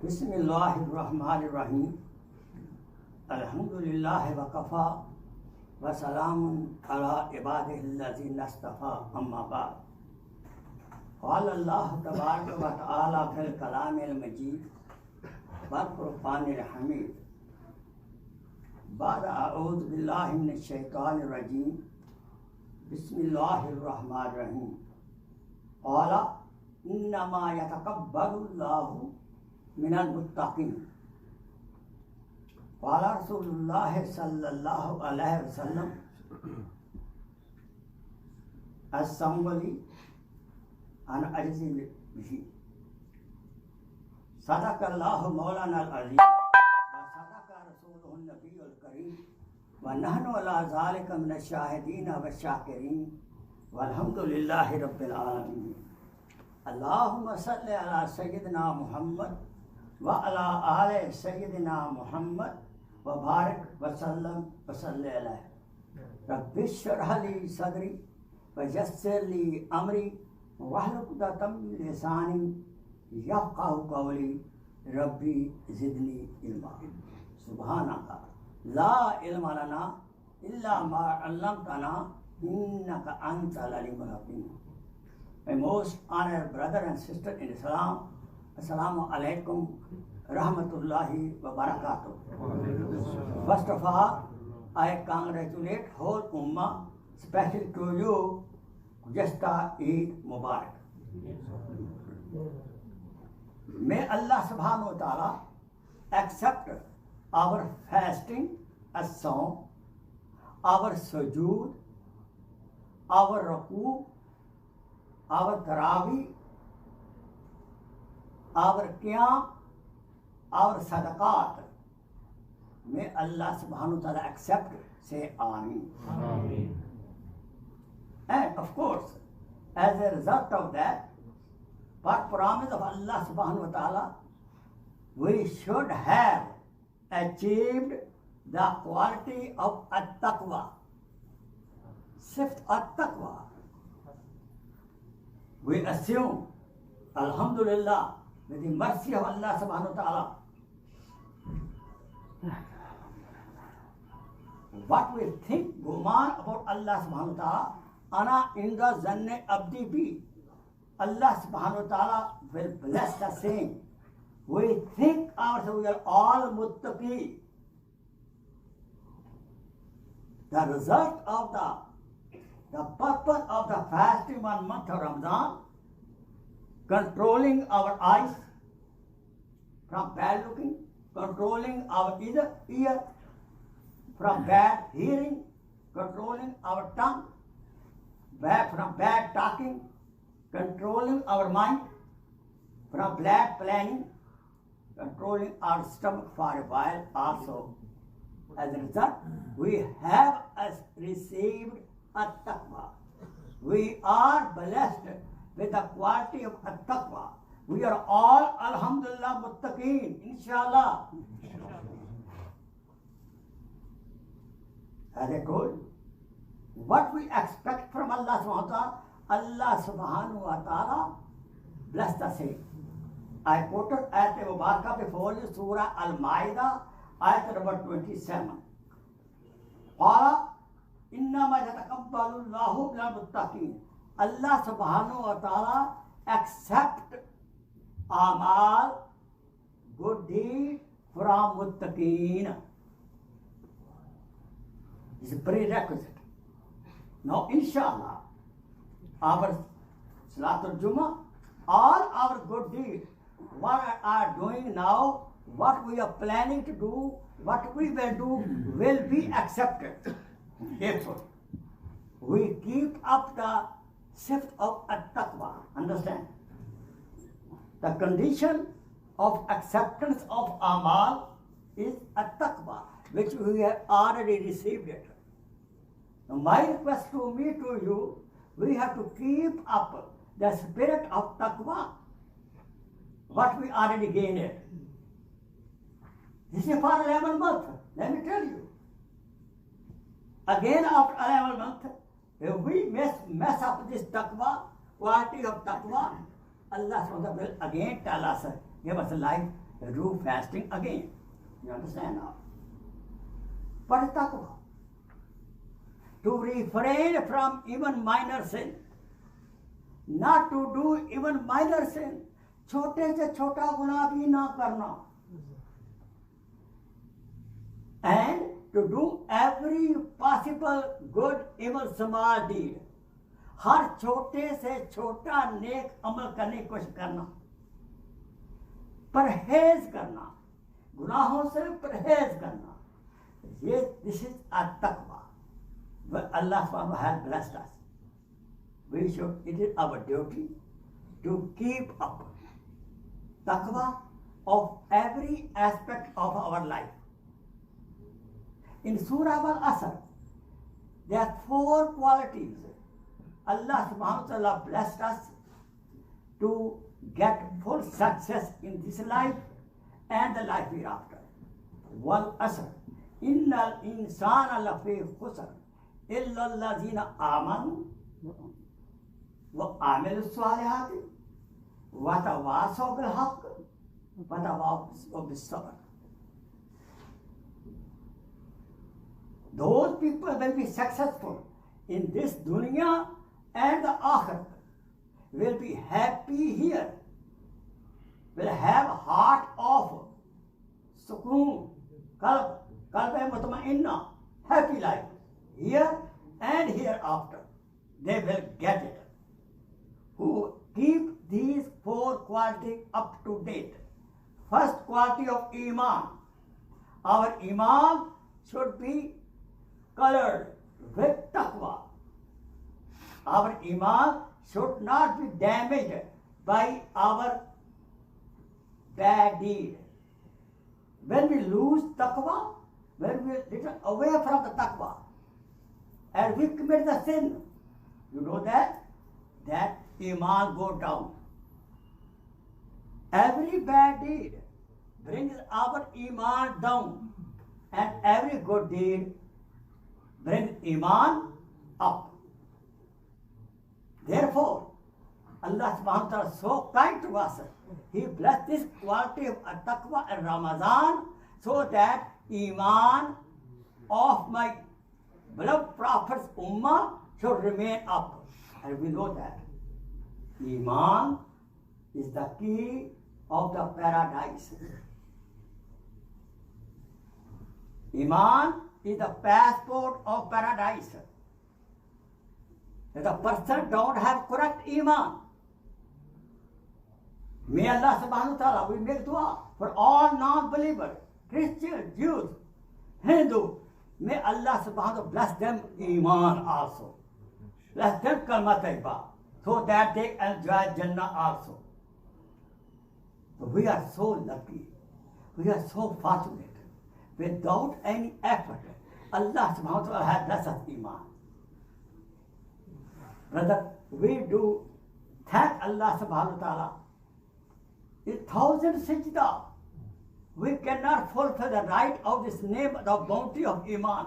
बिस्मिल्लाहिर्रहमानिर्रहीम अल्हम्दुलिल्लाहि वकफ़ा व सलामुन अला इबादिहिल्लज़ीना इस्तफ़ा अम्मा बाद क़ाल अल्लाहु तबारक व तआला फ़िल कलामिल मजीद वल क़ुरआनिल हमीद बाद अऊज़ु बिल्लाहि मिनश शैतानिर रजीम बिस्मिल्लाहिर्रहमानिर्रहीम क़ाल इन्नमा यतक़ब्बलुल्लाहु मिनल मुत्तक़ीन क़ाल रसूलुल्लाह सल्लल्लाहु अलैहि वसल्लम अस्सम्बली अन अजज़ी बिही सदक़ल्लाहु मौलाना अल-अज़ीम व सदक़ रसूलुहुन नबियुल करीम व नहनु अला ज़ालिका मिनश शाहिदीन व शाकिरीन वल्हम्दुलिल्लाहि रब्बिल आलमीन। अल्लाहुम्मा सल्लि अला सय्यिदिना मुहम्मद व अला आले सय्यिदिना मुहम्मद व बारिक व सल्लम व सल्लि अलैहि रब्बि इश्रह ली सदरी व यस्सिर ली अमरी वहलुल उक़दतम मिन लिसानी यफ़क़हू क़ौली रब्बी ज़िदनी इल्मा। सुब्हानक ला इल्मा लना इल्ला मा अल्लमतना इन्नका अंतल अलीमुल हकीम। My most honored brother and sister in Islam, Assalamu alaikum rahmatullahi wa barakatuh. First of all, I congratulate whole Ummah, especially to you, just Eid Mubarak. May Allah subhanahu wa ta'ala accept our fasting as sawm, our sujood, our ruku, our tarawih, our qiyam, our sadaqat. May Allah subhanahu wa ta'ala accept. Say Ameen. Ameen. And of course, as a result of that, by promise of Allah subhanahu wa ta'ala, we should have achieved the quality of at-taqwa. Sift at-taqwa. We assume, alhamdulillah, with the mercy of Allah subhanahu wa ta'ala, what we think, guman about Allah subhanahu wa ta'ala, ana inda zanne abdi bi, Allah subhanahu wa ta'ala will bless the same. We think ourselves we are all muttaqi. The result of the purpose of the fasting 1 month of Ramadan, controlling our eyes from bad looking, controlling our ear from bad hearing, controlling our tongue from bad talking, controlling our mind from bad planning, controlling our stomach for a while also. As a result, we have received at-taqwa. We are blessed with the quality of at-taqwa. We are all, alhamdulillah, muttaqeen, inshallah. As I told you, what we expect from Allah subhanahu wa ta'ala, Allah subhanahu wa ta'ala bless the same. I quoted ayat al-Mubarakah before you, Surah Al-Ma'idah, ayat number 27. Qala innama yataqabbalu Allahu minal muttaqin. Allah subhanahu wa ta'ala accept amal, good deed from muttaqin. It's a prerequisite. Now, inshallah, our Salatul Jummah, all our good deeds, what we are doing now, what we are planning to do, what we will do, will be accepted. Therefore, we keep up the shift of at-taqwa. Understand? The condition of acceptance of amal is at-taqwa, which we have already received it. Now, my request to me, to you, we have to keep up the spirit of taqwa, what we already gained it. This is for 11 months, let me tell you. Again, after 11 months, if we mess up this taqwa, quality of taqwa, Allah SWT will again tell us, give us life, do fasting again. You understand now? But taqwa, to refrain from even minor sin, not to do even minor sin, छोटे से छोटा गुनाह भी ना करना, and to do every possible good, even small deed, हर छोटे से छोटा नेक अमल करने की कोशिश करना, परहेज करना, गुनाहों से परहेज करना, ये this is a taqwa. But Allah subhanahu has blessed us. We should, it is our duty to keep up taqwa of every aspect of our life. In Surah Al-Asr, there are 4 qualities Allah subhanahu wa ta'ala blessed us to get full success in this life and the life hereafter. Wal asr, innal insana lafi khusr, illa allazina amanu wa amilu salihati wa tawasaw bil haqq wa tawasaw bis sabr. Those people will be successful in this dunya and the akhirat, will be happy here, will have heart of sukoon, qalb mutma'inna, happy life, here and hereafter. They will get it. Who keep these 4 qualities up to date. First quality of EMAAN. Our Iman should be colored with taqwa. Our Iman should not be damaged by our bad deed. When we lose taqwa, when we are little away from the taqwa, and we commit the sin, you know that Iman go down. Every bad deed brings our Iman down, and every good deed brings Iman up. Therefore, Allah subhanahu wa ta'ala is so kind to us. He blessed this quality of taqwa in Ramadan so that Iman of my beloved Prophet's Ummah should remain up. And we know that Iman is the key of the paradise. Iman is the passport of paradise. If the person don't have correct Iman, may Allah subhanahu wa ta'ala, we make dua for all non-believers, Christians, Jews, Hindu, may Allah subhanahu wa ta'ala bless them Iman also. Bless them kalma tayyiba, so that they enjoy Jannah also. So we are so lucky, we are so fortunate. Without any effort, Allah subhanahu wa ta'ala has blessed us Iman. Brother, we do thank Allah subhanahu wa ta'ala. In 1,000 sajda, we cannot fulfill the right of this name, the bounty of Iman.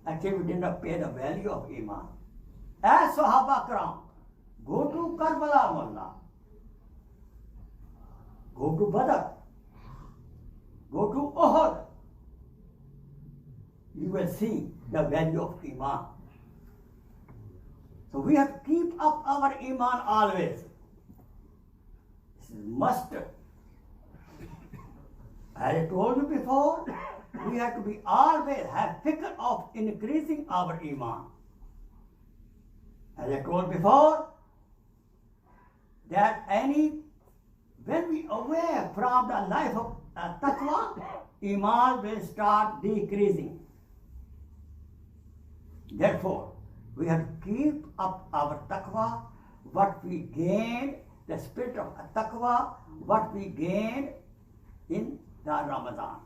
Actually, we did not pay the value of Iman. As Sahaba Karam, go to Karbala Mullah, go to Badr, go to Uhud. You will see the value of Iman. So we have to keep up our Iman always. This is must. As I told you before, we have to be always have fikr of increasing our Iman. As I told before, that when we away from the life of taqwa, Iman will start decreasing. Therefore, we have to keep up our taqwa, what we gained, the spirit of taqwa, what we gained in the Ramadan.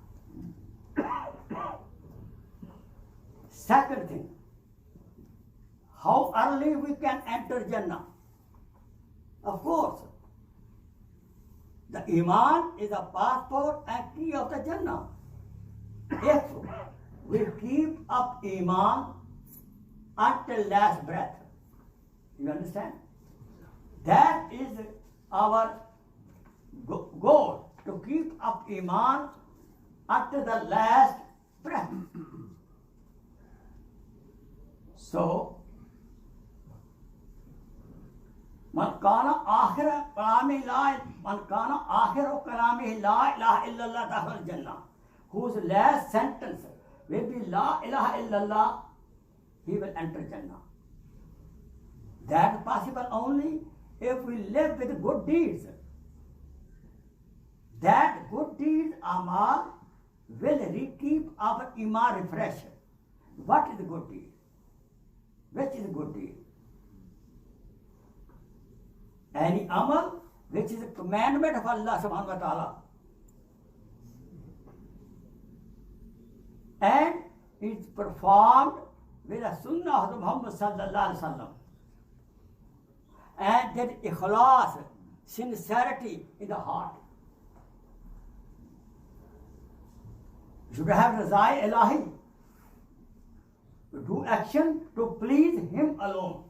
Second thing, how early we can enter Jannah. Of course, the Iman is a passport and key of the Jannah. If we keep up Iman until last breath, you understand? That is our goal to keep up Iman until the last breath. So, man kana akhir kalami la ilaha illallah dakhal jannah, whose last sentence will be la ilaha illallah, he will enter Jannah. That is possible only if we live with good deeds. That good deeds, amal, will keep our iman refreshed. What is a good deed? Which is a good deed? Any amal which is a commandment of Allah subhanahu wa ta'ala and is performed with a sunnah of Muhammad sallallahu alaihi wasallam, and that ikhlas, sincerity in the heart. You should have razai ilahi, to do action to please him alone.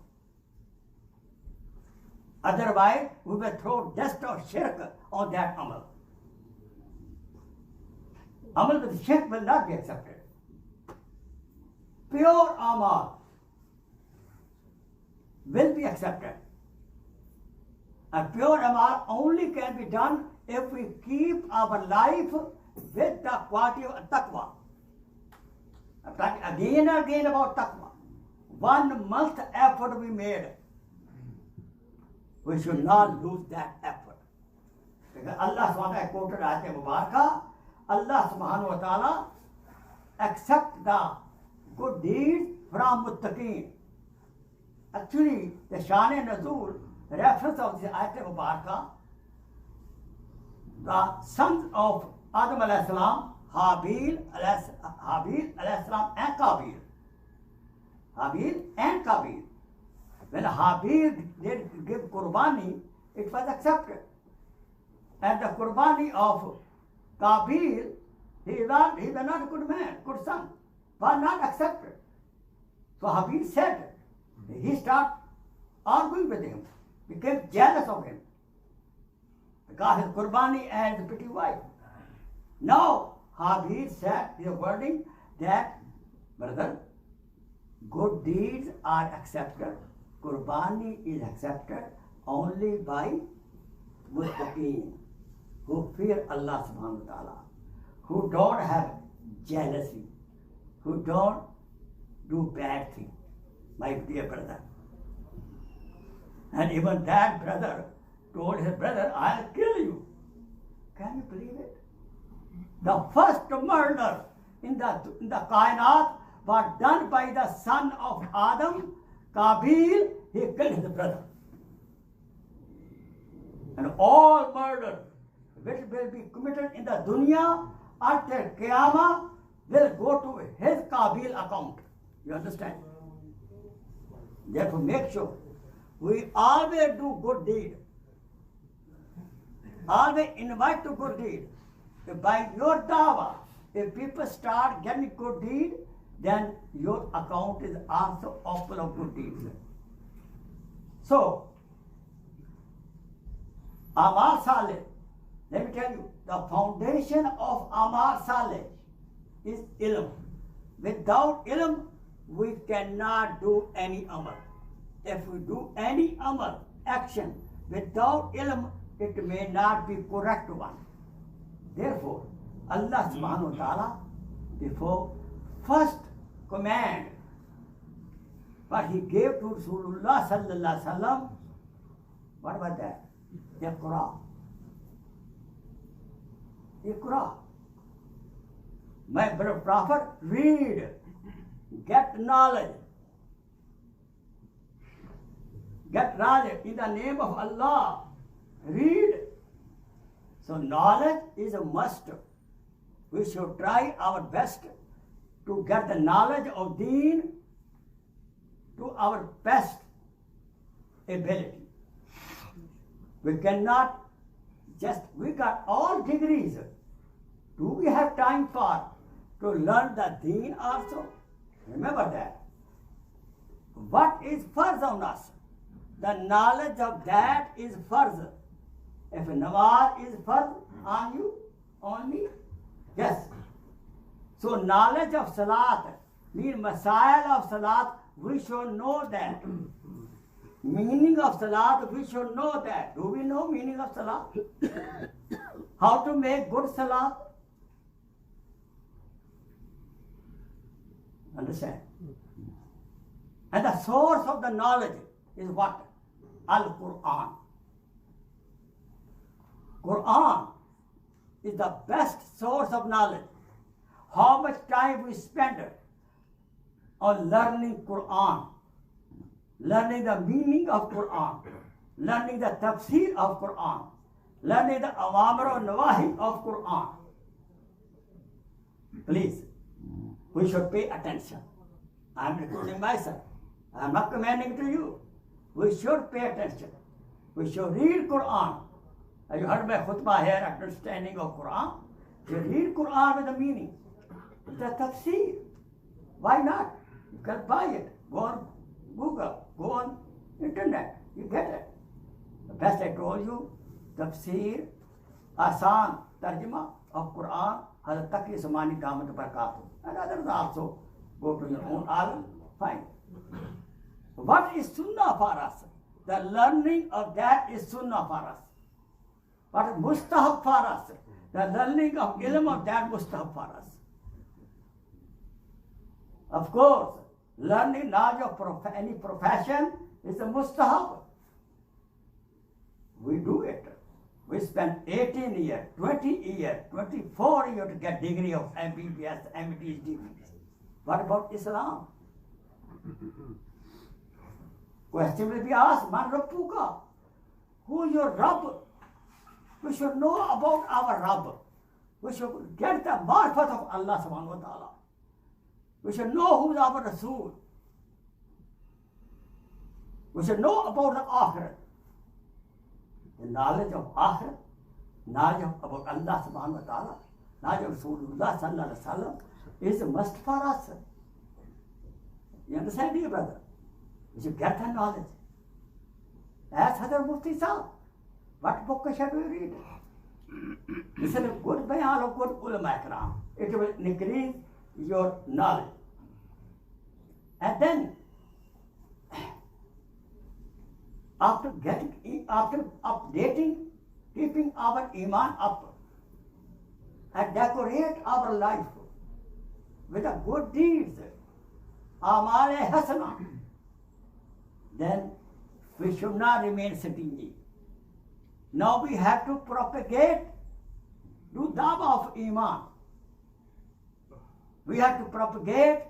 Otherwise, we will throw dust or shirk on that amal. Amal with shirk will not be accepted. Pure amal will be accepted. And pure amal only can be done if we keep our life with the quality of taqwa. I'm talking again and again about taqwa. 1 month effort we made. We should not lose that effort. Because Allah subhanahu wa ta'ala quoted Ayat Mubarakah, Allah subhanahu wa ta'ala accept the good deeds from muttaqeen. Actually, the Shan-e-Nuzul, reference of the Ayat Mubarakah, the sons of Adam alayhi salam, Habil alayhi salam and Qabil. Habil and Qabil. When Habil did give Qurbani, it was accepted. And the Qurbani of Qabil, he was not a good man, good son, was not accepted. So Habil said, he started arguing with him, became jealous of him, because his Qurbani and his pretty wife. Now Habil said the wording that, brother, good deeds are accepted. Qurbani is accepted only by muttaqeen, who fear Allah subhanahu wa ta'ala, who don't have jealousy, who don't do bad things, my dear brother. And even that brother told his brother, I'll kill you. Can you believe it? The first murder in the kainat was done by the son of Adam, Qabil. He killed his brother. And all murder which will be committed in the dunya after Qiyamah will go to his Qabil account. You understand? Therefore, make sure we always do good deed. Always invite to good deed. If by your dawah, if people start getting good deed, then your account is also full of good deeds. So, Amal Saleh, let me tell you, the foundation of Amal Saleh is ilm. Without ilm, we cannot do any amal. If we do any amal, action, without ilm, it may not be correct one. Therefore, Allah subhanahu wa ta'ala, before first command, what he gave to Rasulullah sallallahu alaihi wasallam, what was that? Iqra. Iqra. My brother prophet, read, get knowledge. Get knowledge in the name of Allah. Read. So knowledge is a must. We should try our best to get the knowledge of Deen to our best ability. We cannot just, we got all degrees. Do we have time to learn the Deen also? Remember that. What is farz on us? The knowledge of that is farz. If namaz is fard on you only, yes. So knowledge of salat means masail of salat, we should know that. Meaning of salat, we should know that. Do we know meaning of salat? How to make good salat? Understand? And the source of the knowledge is what? Al-Quran. Quran is the best source of knowledge. How much time we spend on learning Quran, learning the meaning of Quran, learning the tafsir of Quran, learning the awamir and nawahi of Quran. Please, we should pay attention. I am recording myself. I am not commanding to you. We should pay attention. We should read Quran. As you heard my khutbah here, understanding of Quran. You read Quran with the meaning. The tafsir. Why not? You can buy it. Go on Google. Go on internet. You get it. The best I told you, tafsir, asan, tarjuma of Quran, Hazrat Taqi Samani Damat Barakatuh. And others also go to your own alam. Fine. What is sunnah for us? The learning of that is sunnah for us. What is mustahab for us? The learning of ilm of that mustahab for us. Of course, learning knowledge of any profession is a mustahab. We do it. We spend 18 years, 20 years, 24 years to get degree of MBBS, MD degrees. What about Islam? Question will be asked, Man Rabbuka, who is your Rabb? We should know about our Rabb. We should get the marifat of Allah subhanahu wa ta'ala. We should know who is our Rasul. We should know about the Akhirat. The knowledge of Akhirat, knowledge about Allah subhanahu wa ta'ala, knowledge of Rasulullah sallallahu alaihi wasallam is a must for us. You understand, dear brother? We should get the knowledge. Ask Hazrat Mufti Sahib, what book should we read? This is a good bayan of good ulama ikram. It will increase your knowledge. And then, after updating, keeping our iman up, and decorate our life with the good deeds, amal hasana, then we should not remain stingy. Now we have to propagate, do dawah of iman. We have to propagate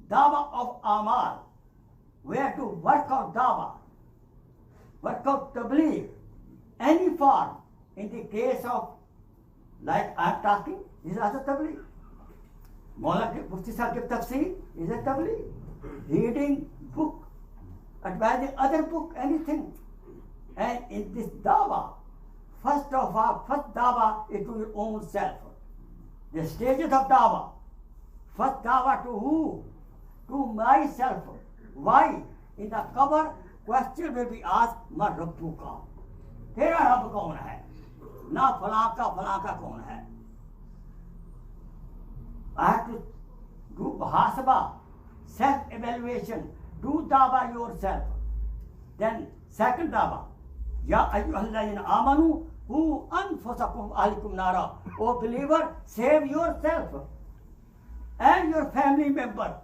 dawah of amal. We have to work out dawah, work out tabligh, any form. In the case of, like I'm talking, this is also tabligh. Mawla Mufti Sahib give tafsir is a tabligh. Reading book, advising other book, anything. And in this dawah, first of all, first dawah is to your own self. The stages of dawah. First dawah to who? To myself. Why? In the cover, question will be asked, Man Rabbuka. Tera Rabb kaun hai? Na falan ka kaun hai? I have to do muhasaba, self-evaluation, do dawah yourself. Then second dawah, Ya ayyuhalladhina amanu hu anfusakum ahlikum nara. O believer, save yourself and your family member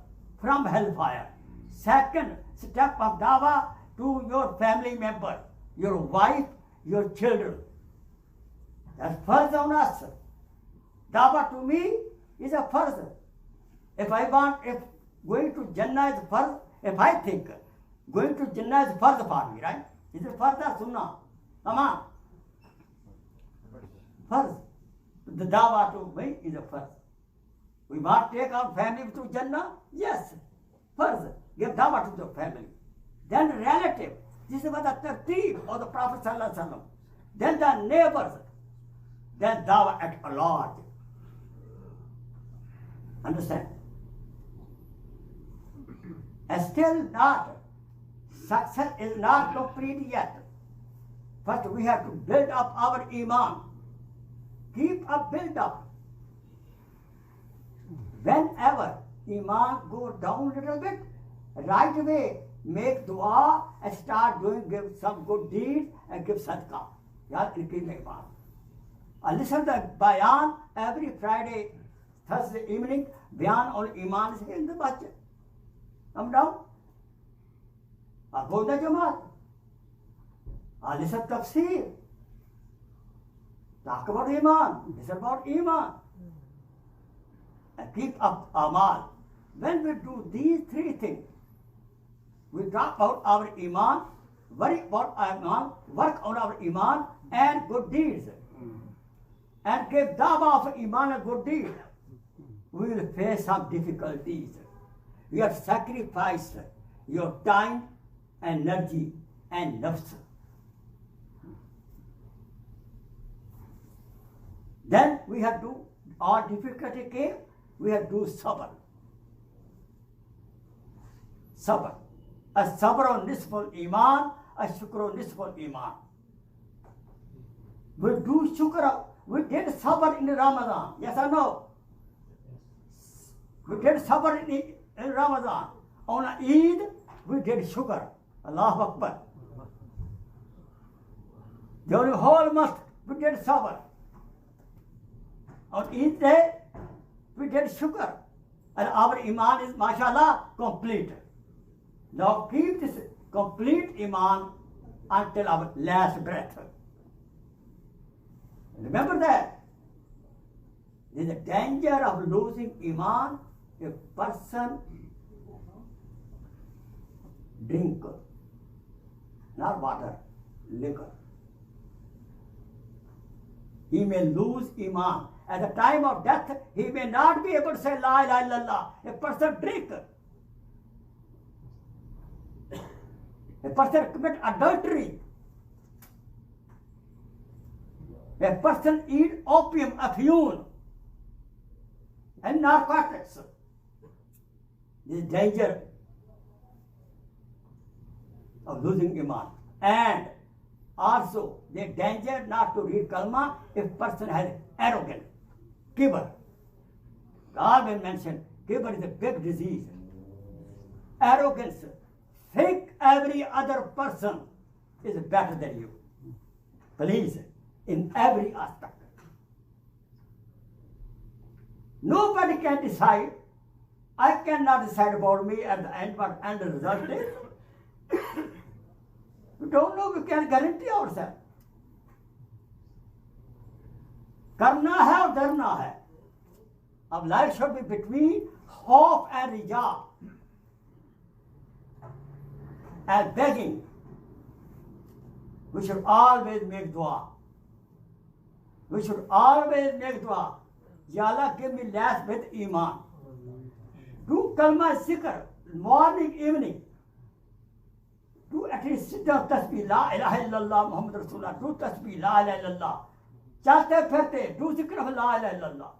from hellfire. Second step of dawah to your family member, your wife, your children. That's first on us. Dawah to me is a first. If going to Jannah is first, if I think going to Jannah is first for me, right? Is it first or sunnah? Come on. First. The dawah to me is a first. We want to take our family to Jannah? Yes. First, give dawah to the family. Then relative. This was the tertib of the Prophet sallallahu alaihi wasallam. Then the neighbors. Then dawah at large. Understand? And still not. Success is not complete yet. First, we have to build up our iman. Keep up, build up. Whenever iman goes down a little bit, right away make dua and start give some good deeds and give sadaqah. Yaar, increase iman. I listen to the bayan every Friday, Thursday evening. Bayan on iman is in the masjid. Come down. I go to the Jummah. I listen to tafsir. Talk about iman. Listen about iman. And keep up amal. When we do these three things, we talk about our iman, worry about our iman, work on our iman and good deeds. And give dawah of iman and good deeds. We will face some difficulties. You have sacrificed your time, energy, and nafs. Then we have to, all difficulty came, we have to do sabr. Sabr. A sabr on nisful iman, a shukr on nisful iman. We do shukr. We did sabr in Ramadan. Yes or no? We did sabr in Ramadan. On Eid, we did shukr. Allahu Akbar. During the whole month, we did sabr. On Eid day, we did shukr. And our iman is, mashallah, complete. Now keep this complete iman until our last breath. Remember that. There is a danger of losing iman if person drink, not water, liquor. He may lose iman. At the time of death, he may not be able to say La ilaha illallah. A person drink. A person commit adultery. A person eat opium, afyun, and narcotics. There is danger of losing iman. And also, the danger not to read kalma if person has arrogance, kibr. God will mention kibr is a big disease. Arrogance. Think every other person is better than you. Please, in every aspect. Nobody can decide. I cannot decide about me at the end what end result is. We don't know, we can guarantee ourselves. Karna hai or darna hai. Our life should be between hope and rija. And begging. We should always make dua. We should always make dua. Ya Allah, give me last with iman. Do kalma zikr, morning, evening. Do at least sit down, tasbih, la ilaha illallah, Muhammad Rasulullah. Do tasbih, la ilaha illallah. Chalte phirte, do zikr of la ilaha illallah.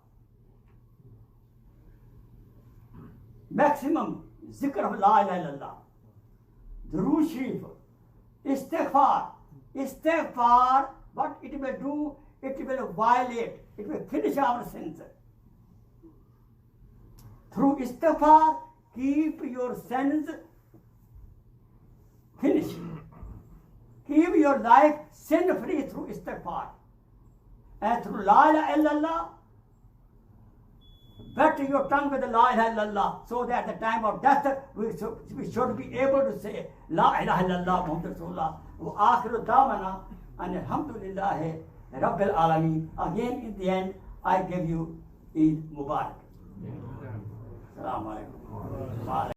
Maximum zikr of la ilaha illallah. Durood Sharif, istighfar. Istighfar, what it will do, it will violate, it will finish our sins. Through istighfar, keep your sins finished. Keep your life sin-free through istighfar. And through la ilaha illallah, wet your tongue with la ilaha illallah, so that at the time of death we should be able to say la ilaha illallah Muhammad Rasulullah. Wa akhiru da'wana and alhamdulillahi Rabbil Alameen. Again in the end, I give you Eid Mubarak. Assalamu alaikum.